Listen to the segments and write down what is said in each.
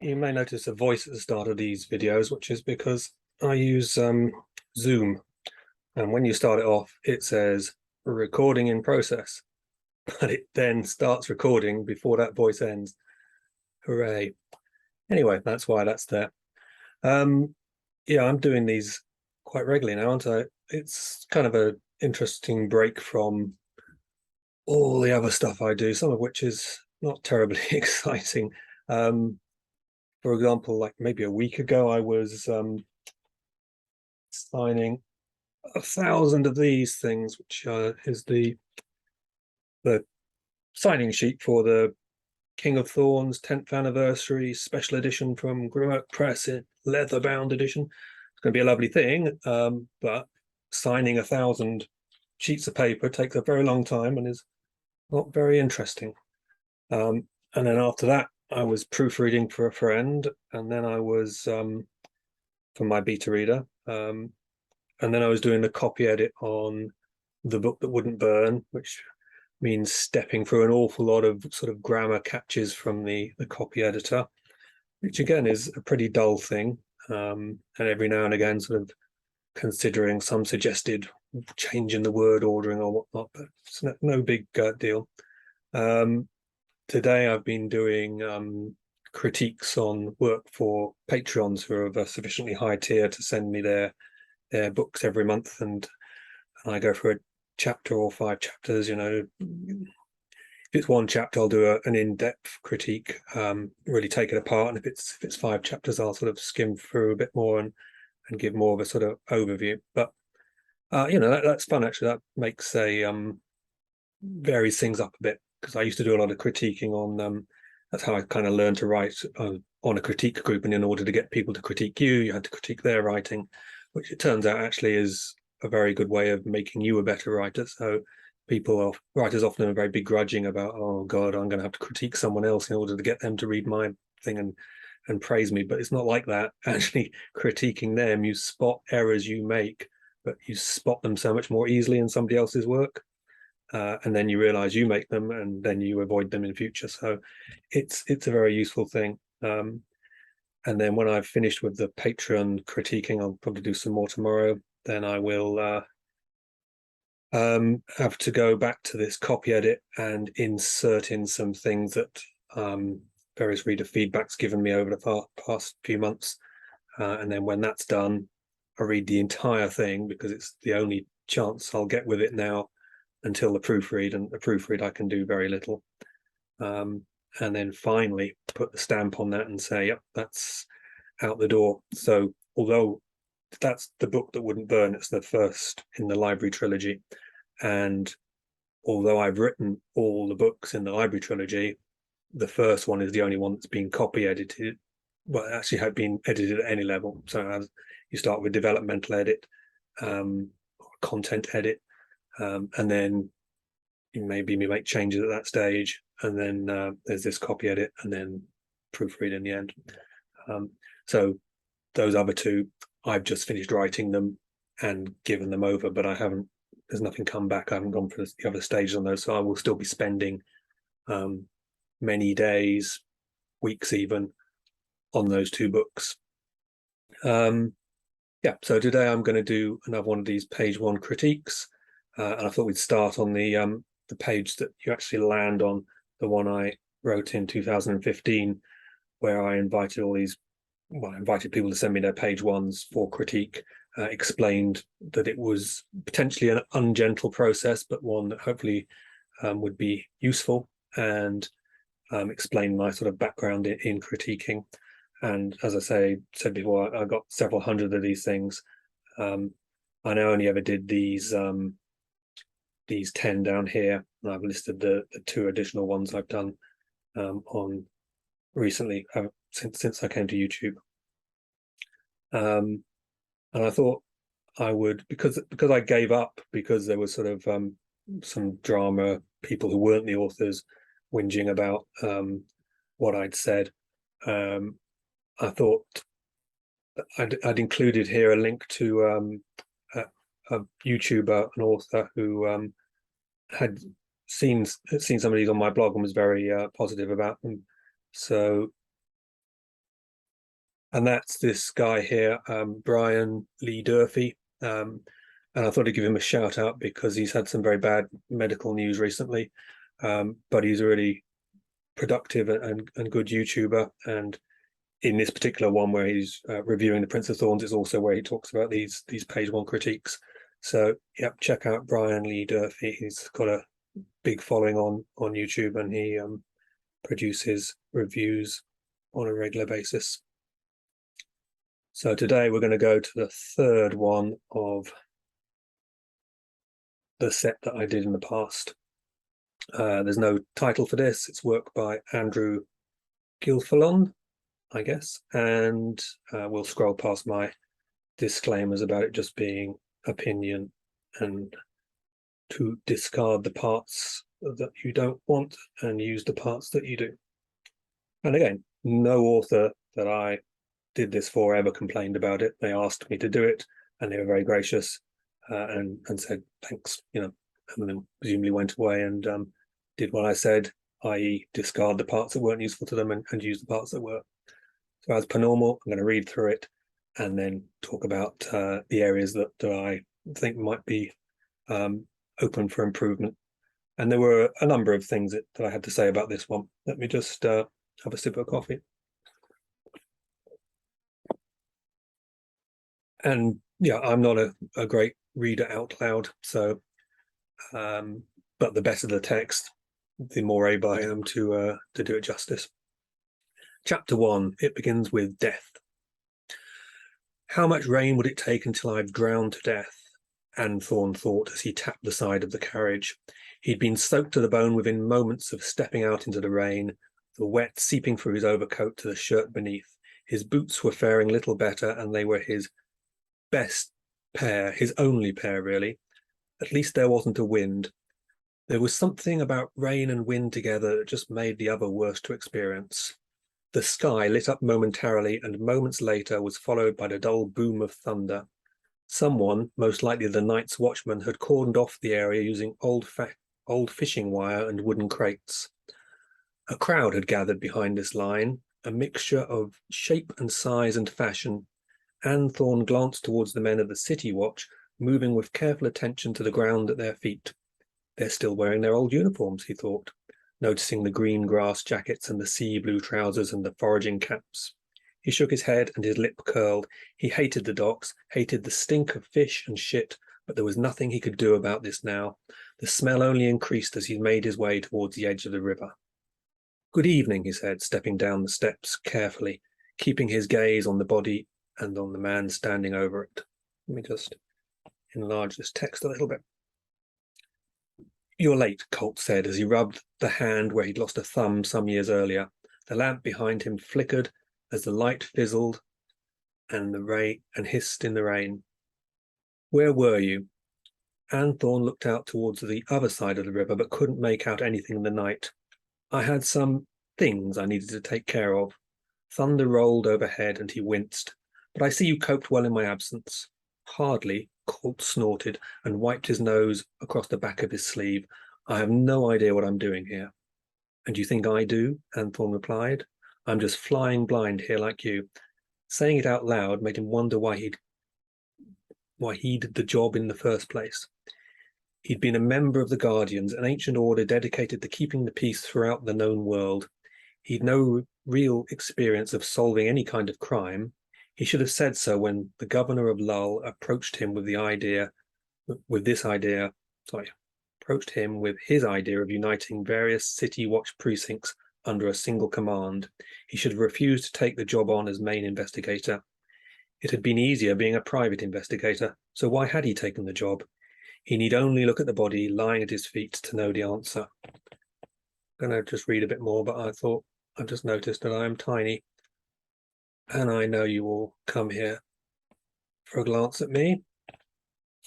You may notice a voice at the start of these videos, which is because I use Zoom. And when you start it off, it says recording in process, but it then starts recording before that voice ends. Hooray. Anyway, that's why that's there. Um, yeah, I'm doing these quite regularly now, aren't I? It's kind of an interesting break from all the other stuff I do, some of which is not terribly exciting. Um, for example, like maybe a week ago, I was signing 1,000 of these things, which is the signing sheet for the King of Thorns 10th anniversary special edition from Grimwork Press in leather bound edition. It's going to be a lovely thing, but signing 1,000 sheets of paper takes a very long time and is not very interesting. And then after that, I was proofreading for a friend, and then I was for my beta reader. And then I was doing the copy edit on the book that wouldn't burn, which means stepping through an awful lot of sort of grammar catches from the copy editor, which again is a pretty dull thing. And every now and again, sort of considering some suggested change in the word ordering or whatnot, but it's no big deal. Today I've been doing critiques on work for Patreons who are of a sufficiently high tier to send me their books every month, and I go through a chapter or 5 chapters. If it's one chapter, I'll do an in-depth critique, really take it apart, and if it's 5 chapters, I'll sort of skim through a bit more and give more of a sort of overview. But that's fun actually. That makes a varies things up a bit, because I used to do a lot of critiquing on that's how I kind of learned to write on a critique group, and in order to get people to critique you had to critique their writing, which it turns out actually is a very good way of making you a better writer. So writers often are very begrudging about, oh God, I'm going to have to critique someone else in order to get them to read my thing and praise me. But it's not like that. Actually, critiquing them, you spot errors you make, but you spot them so much more easily in somebody else's work. And then you realize you make them, and then you avoid them in future. So it's a very useful thing. And then when I've finished with the Patreon critiquing, I'll probably do some more tomorrow. Then I will have to go back to this copy edit and insert in some things that various reader feedback's given me over the past few months. And then when that's done, I read the entire thing, because it's the only chance I'll get with it now until the proofread, and the proofread I can do very little. And then finally put the stamp on that and say, yep, that's out the door. So although that's the book that wouldn't burn, it's the first in the library trilogy, and although I've written all the books in the library trilogy, the first one is the only one that's been copy edited. Well, it actually had been edited at any level. So as you start with developmental edit, content edit, and then you maybe make changes at that stage, and then there's this copy edit, and then proofread in the end. So those other two, I've just finished writing them and given them over, but there's nothing come back. I haven't gone for the other stages on those, so I will still be spending many days, weeks even, on those 2 books. Yeah, so today I'm going to do another one of these page 1 critiques, and I thought we'd start on the page that you actually land on, the one I wrote in 2015, where I invited people to send me their page 1s for critique, explained that it was potentially an ungentle process, but one that hopefully would be useful, and explain my sort of background in critiquing. And as I said before, I got several hundred of these things. I now only ever did these 10 down here, and I've listed the 2 additional ones I've done on recently, since I came to YouTube. And I thought I would, because I gave up, because there was sort of some drama, people who weren't the authors whinging about what I'd said. I thought I'd included here a link to a YouTuber, an author who had seen some of these on my blog and was very positive about them. So And that's this guy here, Brian Lee Durfee. And I thought I'd give him a shout out because he's had some very bad medical news recently. But he's a really productive and good YouTuber. And in this particular one where he's reviewing The Prince of Thorns, it's also where he talks about these page one critiques. So yep, check out Brian Lee Durfee. He's got a big following on YouTube, and he produces reviews on a regular basis. So today we're going to go to the third one of the set that I did in the past. There's no title for this. It's work by Andrew Gilfillan, I guess, and we'll scroll past my disclaimers about it just being opinion and to discard the parts that you don't want and use the parts that you do. And again, no author that I did this for ever complained about it. They asked me to do it, and they were very gracious and said thanks, and then presumably went away and did what I said, i.e. discard the parts that weren't useful to them and use the parts that were. So as per normal, I'm going to read through it and then talk about the areas that I think might be open for improvement. And there were a number of things that I had to say about this one. Let me just have a sip of coffee. And yeah, I'm not a great reader out loud, so but the better the text, the more able I am to do it justice. Chapter 1, it begins with death. How much rain would it take until I've drowned to death? Anthorn thought as he tapped the side of the carriage. He'd been soaked to the bone within moments of stepping out into the rain, the wet seeping through his overcoat to the shirt beneath. His boots were faring little better, and they were his best pair, his only pair, really. At least there wasn't a wind. There was something about rain and wind together that just made the other worse to experience. The sky lit up momentarily, and moments later was followed by the dull boom of thunder. Someone, most likely the night's watchman, had cordoned off the area using old fishing wire and wooden crates. A crowd had gathered behind this line, a mixture of shape and size and fashion. Anthorn glanced towards the men of the city watch, moving with careful attention to the ground at their feet. They're still wearing their old uniforms, he thought, noticing the green grass jackets and the sea blue trousers and the foraging caps. He shook his head and his lip curled. He hated the docks, hated the stink of fish and shit, but there was nothing he could do about this now. The smell only increased as he made his way towards the edge of the river. Good evening, he said, stepping down the steps carefully, keeping his gaze on the body and on the man standing over it. Let me just enlarge this text a little bit. You're late, Colt said as he rubbed the hand where he'd lost a thumb some years earlier. The lamp behind him flickered as the light fizzled and the rain and hissed in the rain. Where were you? Anthorn looked out towards the other side of the river, but couldn't make out anything in the night. I had some things I needed to take care of. Thunder rolled overhead and he winced. But I see you coped well in my absence. Hardly, Colt snorted and wiped his nose across the back of his sleeve. I have no idea what I'm doing here. And you think I do? Anthorn replied. I'm just flying blind here like you. Saying it out loud made him wonder why he'd the job in the first place. He'd been a member of the Guardians, an ancient order dedicated to keeping the peace throughout the known world. He'd no real experience of solving any kind of crime. He should have said so when the governor of Lull approached him with his idea of uniting various city watch precincts under a single command. He should have refused to take the job on as main investigator. It had been easier being a private investigator, so why had he taken the job? He need only look at the body lying at his feet to know the answer. I'm going to just read a bit more, but I've just noticed that I am tiny. And I know you all come here for a glance at me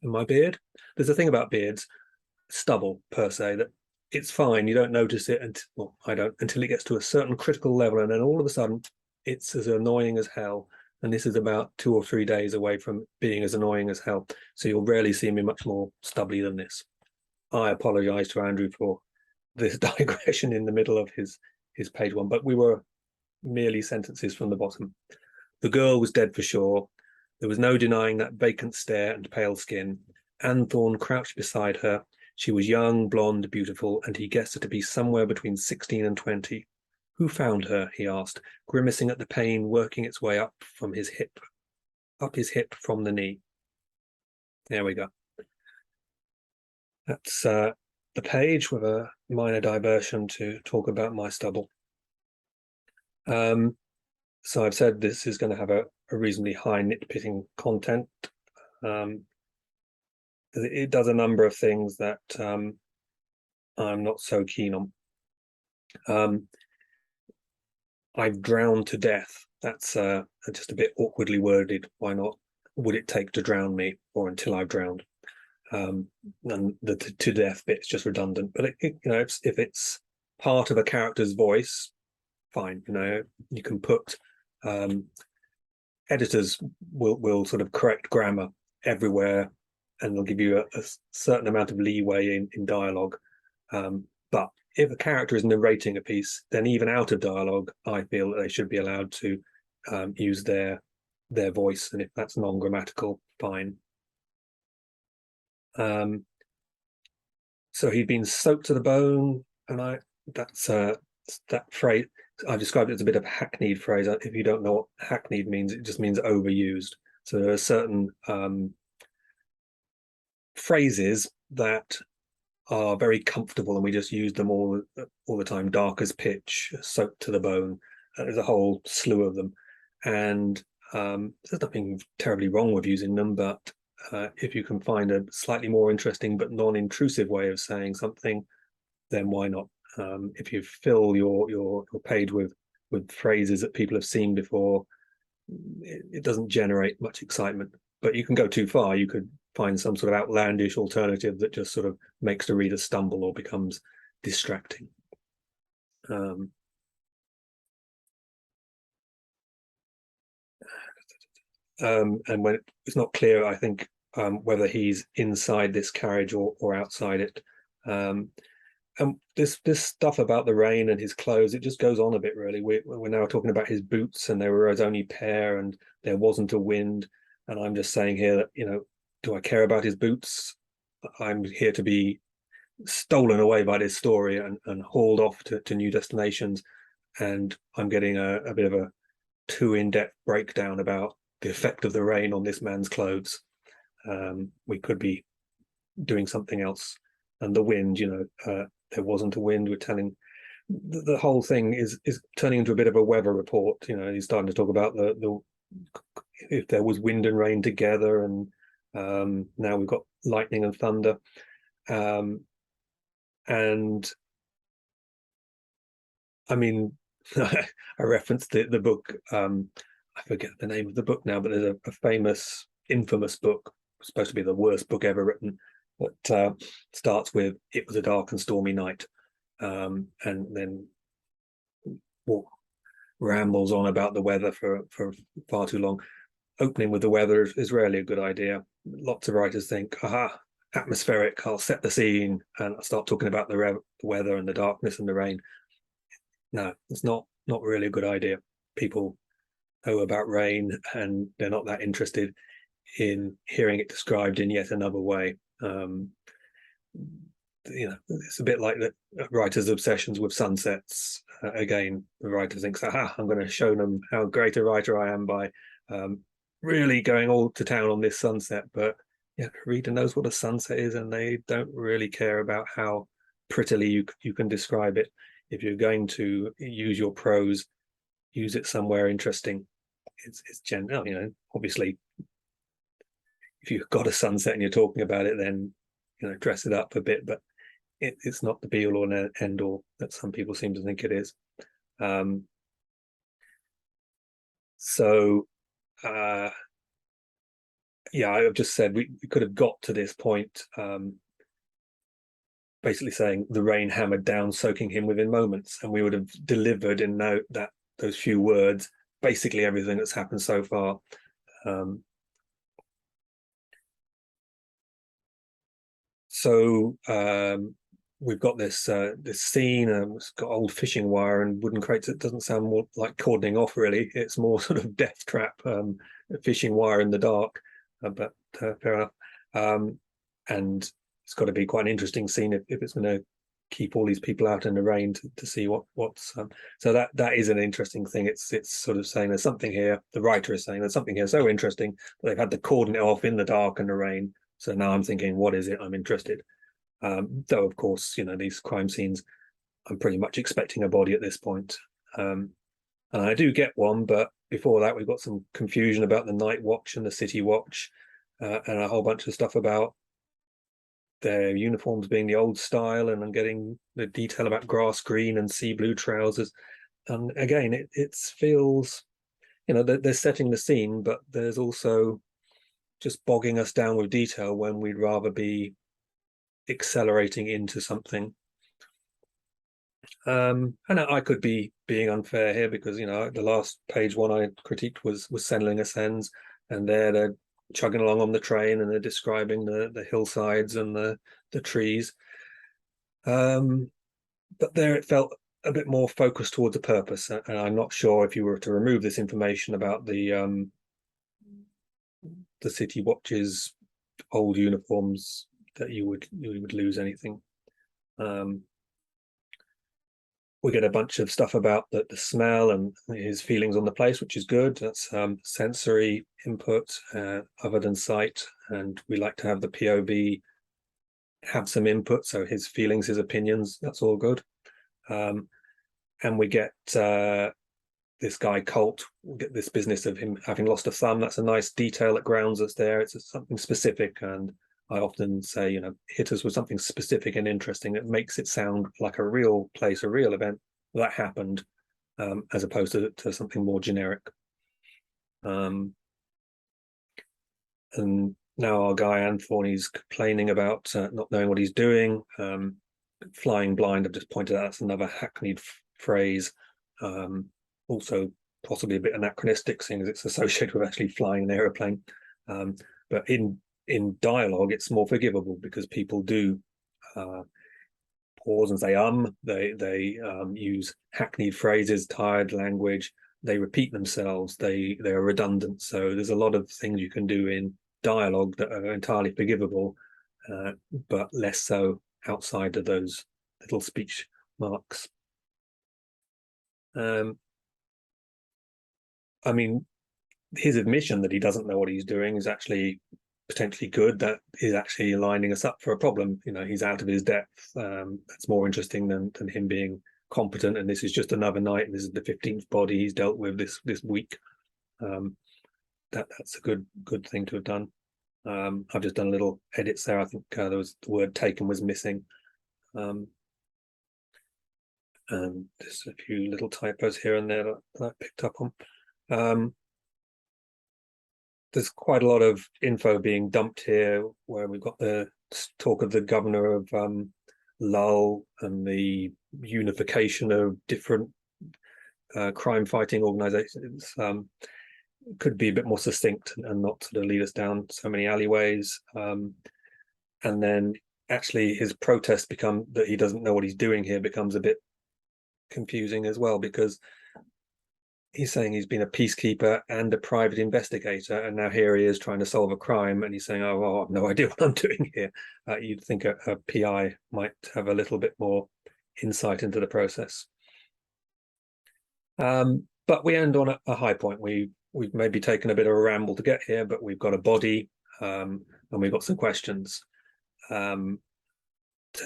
and my beard. There's a thing about beards, stubble per se, that it's fine. You don't notice it I don't, until it gets to a certain critical level. And then all of a sudden it's as annoying as hell. And this is about 2 or 3 days away from being as annoying as hell. So you'll rarely see me much more stubbly than this. I apologize to Andrew for this digression in the middle of his page one, but we were merely sentences from the bottom. The girl was dead for sure. There was no denying that vacant stare and pale skin. Anne Thorne crouched beside her. She was young, blonde, beautiful, and he guessed her to be somewhere between 16 and 20. Who found her? He asked, grimacing at the pain working its way up his hip from the knee. There we go. That's the page with a minor diversion to talk about my stubble. So I've said this is going to have a reasonably high nitpicking content. It does a number of things that I'm not so keen on. I've drowned to death. That's just a bit awkwardly worded. Why not? Would it take to drown me, or until I've drowned? And the to death bit's just redundant. But if it's part of a character's voice, fine. You can put editors will sort of correct grammar everywhere, and they'll give you a certain amount of leeway in dialogue. But if a character is narrating a piece, then even out of dialogue, I feel that they should be allowed to use their voice, and if that's non-grammatical, fine. So he'd been soaked to the bone, and that phrase I described it as a bit of a hackneyed phrase. If you don't know what hackneyed means, it just means overused. So there are certain phrases that are very comfortable, and we just use them all the time. Dark as pitch, soaked to the bone. There's a whole slew of them, and there's nothing terribly wrong with using them. But if you can find a slightly more interesting but non-intrusive way of saying something, then why not? If you fill your page with phrases that people have seen before, it doesn't generate much excitement. But you can go too far. You could find some sort of outlandish alternative that just sort of makes the reader stumble or becomes distracting. And when it's not clear, I think, whether he's inside this carriage or outside it. And this stuff about the rain and his clothes, it just goes on a bit, really. We're now talking about his boots, and they were his only pair, and there wasn't a wind. And I'm just saying here that, do I care about his boots? I'm here to be stolen away by this story and hauled off to new destinations. And I'm getting a bit of a too in-depth breakdown about the effect of the rain on this man's clothes. We could be doing something else. And the wind, there wasn't a wind. We're telling the whole thing is turning into a bit of a weather report. He's starting to talk about the if there was wind and rain together, and now we've got lightning and thunder, and I mean, I referenced the book. I forget the name of the book now, but there's a famous, infamous book, supposed to be the worst book ever written, that starts with "It was a dark and stormy night," and then rambles on about the weather for far too long. Opening with the weather is rarely a good idea. Lots of writers think, aha, atmospheric, I'll set the scene, and I'll start talking about the weather and the darkness and the rain. No, it's not really a good idea. People know about rain, and they're not that interested in hearing it described in yet another way. It's a bit like the writer's obsessions with sunsets. Again, the writer thinks, aha, I'm going to show them how great a writer I am by really going all to town on this sunset. But the reader knows what a sunset is, and they don't really care about how prettily you can describe it. If you're going to use your prose, use it somewhere interesting. It's general, obviously, if you've got a sunset and you're talking about it, then dress it up a bit, but it's not the be all or end all that some people seem to think it is. I've just said we could have got to this point, basically saying the rain hammered down, soaking him within moments, and we would have delivered in those few words basically everything that's happened so far. we've got this scene. It's got old fishing wire and wooden crates. It doesn't sound more like cordoning off, really. It's more sort of death trap, fishing wire in the dark. But fair enough. And it's got to be quite an interesting scene if it's going to keep all these people out in the rain to see what's. So that is an interesting thing. It's sort of saying there's something here. The writer is saying there's something here so interesting that they've had to cordon it off in the dark and the rain. So now I'm thinking, what is it? I'm interested. Though, of course, these crime scenes, I'm pretty much expecting a body at this point. And I do get one, but before that, we've got some confusion about the night watch and the city watch, and a whole bunch of stuff about their uniforms being the old style, and I'm getting the detail about grass green and sea blue trousers. And again, it feels, they're setting the scene, but there's also just bogging us down with detail when we'd rather be accelerating into something. And I could be being unfair here because the last page one I critiqued was Sendling Ascends, and they're chugging along on the train and they're describing the hillsides and the trees. But there it felt a bit more focused towards a purpose, and I'm not sure if you were to remove this information about the city watches old uniforms that you would lose anything. We get a bunch of stuff about the smell and his feelings on the place, which is good. That's sensory input other than sight, and we like to have the POV have some input, so his feelings, his opinions, that's all good. And we get this guy Colt, we'll get this business of him having lost a thumb. That's a nice detail that grounds us there. It's something specific, and I often say, hit us with something specific and interesting that makes it sound like a real place, a real event that happened, as opposed to something more generic. And now our guy Anthony's complaining about not knowing what he's doing. Flying blind, I've just pointed out, that's another hackneyed phrase. Also possibly a bit anachronistic, seeing as it's associated with actually flying an aeroplane. But in dialogue, it's more forgivable because people do pause and say they use hackneyed phrases, tired language, they repeat themselves, they're redundant. So there's a lot of things you can do in dialogue that are entirely forgivable, but less so outside of those little speech marks. I mean, his admission that he doesn't know what he's doing is actually potentially good. That is actually lining us up for a problem. He's out of his depth. That's more interesting than him being competent. And this is just another night. And this is the 15th body he's dealt with this week. That's a good thing to have done. I've just done little edits there. I think there was the word taken was missing. And there's a few little typos here and there that I picked up on. There's quite a lot of info being dumped here, where we've got the talk of the governor of Lull and the unification of different crime fighting organizations. Could be a bit more succinct and not sort of lead us down so many alleyways. And then actually his protest that he doesn't know what he's doing here becomes a bit confusing as well, because he's saying he's been a peacekeeper and a private investigator, and now here he is trying to solve a crime, and he's saying, oh, well, I have no idea what I'm doing here. You'd think a PI might have a little bit more insight into the process. But we end on a high point. We've maybe taken a bit of a ramble to get here, but we've got a body, and we've got some questions. To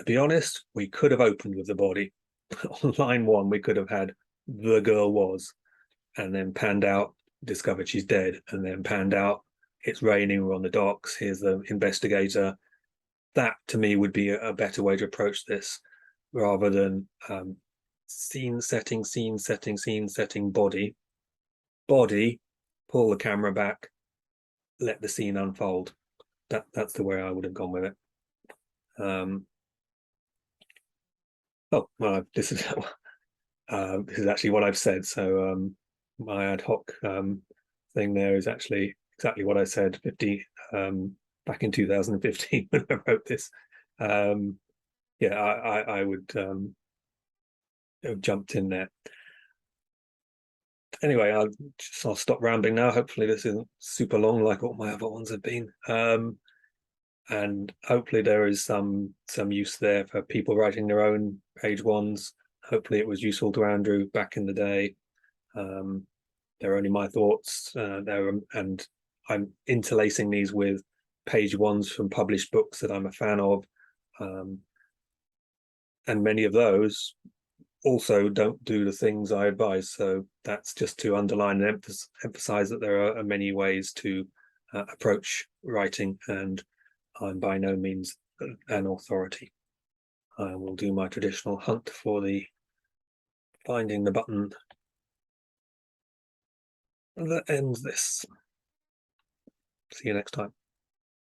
be honest, we could have opened with the body. On line one, we could have had the girl was, and then panned out, discovered she's dead, and then panned out, it's raining, we're on the docks, here's the investigator. That to me would be a better way to approach this, rather than scene setting, body, pull the camera back, let the scene unfold. That's the way I would have gone with it. Oh, well, this is actually what I've said. So my ad hoc thing there is actually exactly what I said back in 2015 when I wrote this. yeah, I would have jumped in there. Anyway, I'll stop rambling now. Hopefully this isn't super long like all my other ones have been. And hopefully there is some use there for people writing their own page ones. Hopefully it was useful to Andrew back in the day. They're only my thoughts there, and I'm interlacing these with page ones from published books that I'm a fan of, and many of those also don't do the things I advise. So that's just to underline and emphasize that there are many ways to approach writing, and I'm by no means an authority. I will do my traditional hunt for the finding the button that ends this. See you next time.